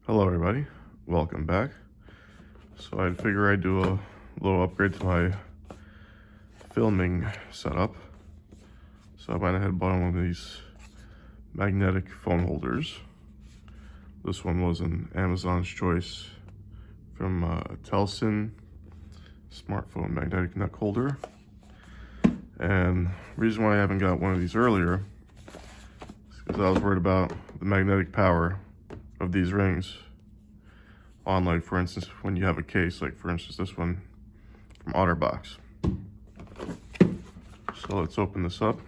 Hello everybody, welcome back. So I figure I'd do a little upgrade to my filming setup. So I went ahead and bought one of these magnetic phone holders. This one was an Amazon's choice from Telesin smartphone magnetic neck holder. And the reason why I haven't got one of these earlier is because I was worried about the magnetic power of these rings on, like, for instance, when you have a case, like for instance this one from OtterBox. So let's open this up,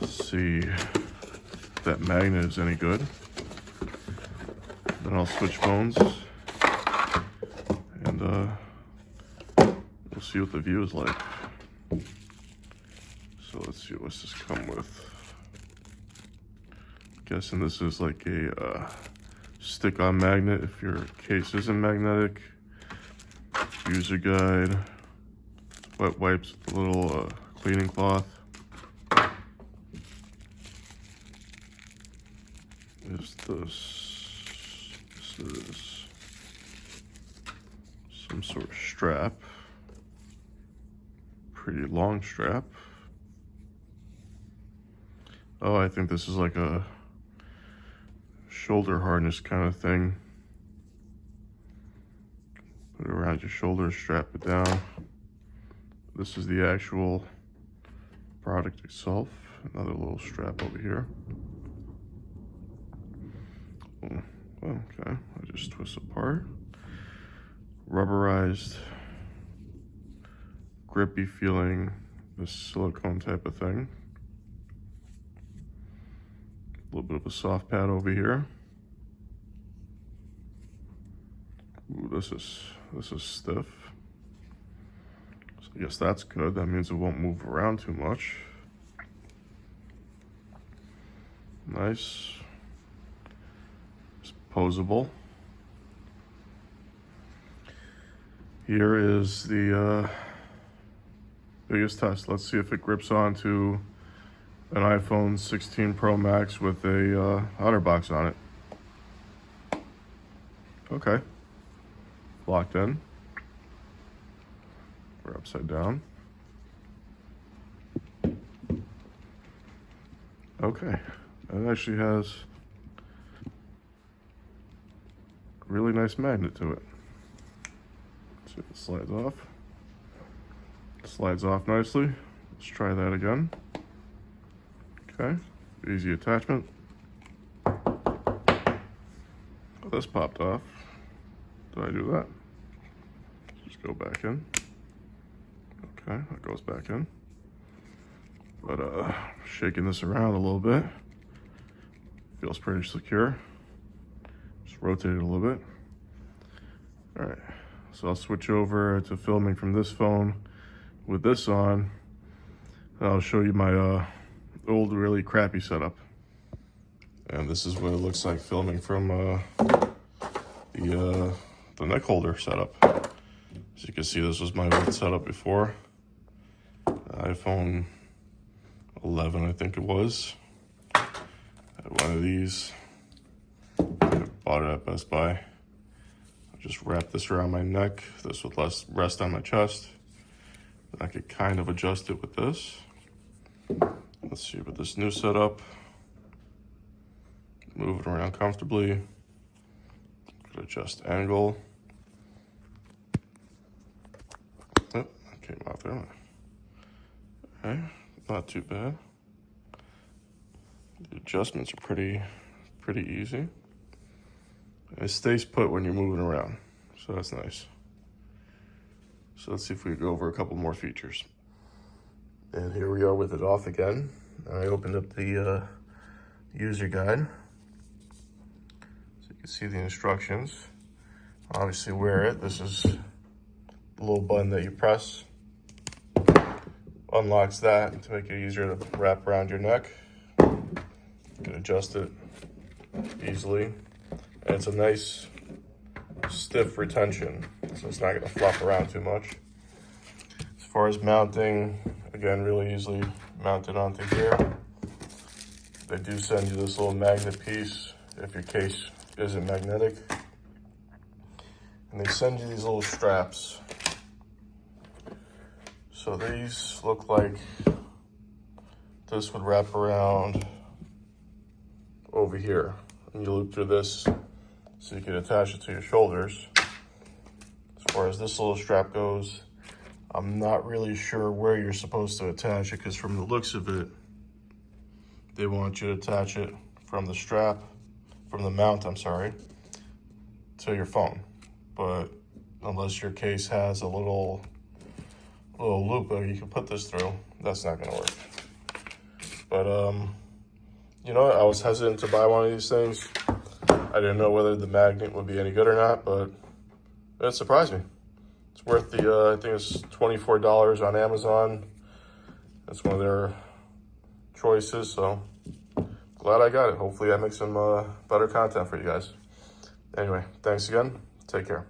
see if that magnet is any good. Then I'll switch phones and we'll see what the view is like. So let's see, what's this come with. Guessing this is like a stick-on magnet if your case isn't magnetic. User guide, wet wipes with a little cleaning cloth. Is this is some sort of strap. Pretty long strap. Oh, I think this is like a shoulder harness kind of thing. Put it around your shoulder, strap it down. This is the actual product itself. Another little strap over here. Oh, okay, I just twist apart. Rubberized, grippy feeling, this silicone type of thing. A little bit of a soft pad over here. Ooh, this is stiff. So I guess that's good. That means it won't move around too much. Nice. It's posable. Here is the biggest test. Let's see if it grips onto an iPhone 16 Pro Max with a OtterBox on it. Okay. Locked in. We're upside down. Okay. It actually has a really nice magnet to it. Let's see if it slides off. It slides off nicely. Let's try that again. Okay. Easy attachment. Oh, this popped off. Did I do that? Just go back in. Okay, that goes back in. But shaking this around a little bit. Feels pretty secure. Just rotate it a little bit. All right, so I'll switch over to filming from this phone with this on. And I'll show you my old, really crappy setup. And this is what it looks like filming from the neck holder setup. As you can see, this was my old setup before. iPhone 11, I think it was. I had one of these. I bought it at Best Buy. I just wrapped this around my neck. This would rest on my chest. And I could kind of adjust it with this. Let's see, with this new setup, move it around comfortably. Could adjust angle. Oh, that came out there. Okay, not too bad. The adjustments are pretty easy. It stays put when you're moving around, so that's nice. So let's see if we go over a couple more features. And here we are with it off again. I opened up the user guide. So you can see the instructions. Obviously wear it. This is the little button that you press. Unlocks that to make it easier to wrap around your neck. You can adjust it easily. And it's a nice stiff retention, so it's not gonna flop around too much. As far as mounting, again, really easily mounted onto here. They do send you this little magnet piece if your case isn't magnetic. And they send you these little straps. So these look like this would wrap around over here. And you loop through this so you can attach it to your shoulders. As far as this little strap goes, I'm not really sure where you're supposed to attach it, because from the looks of it, they want you to attach it from the strap, from the mount, I'm sorry, to your phone. But unless your case has a little loop that you can put this through, that's not gonna work. But you know, I was hesitant to buy one of these things. I didn't know whether the magnet would be any good or not, but it surprised me. It's worth the, I think it's $24 on Amazon. That's one of their choices, so glad I got it. Hopefully I make some better content for you guys. Anyway, thanks again. Take care.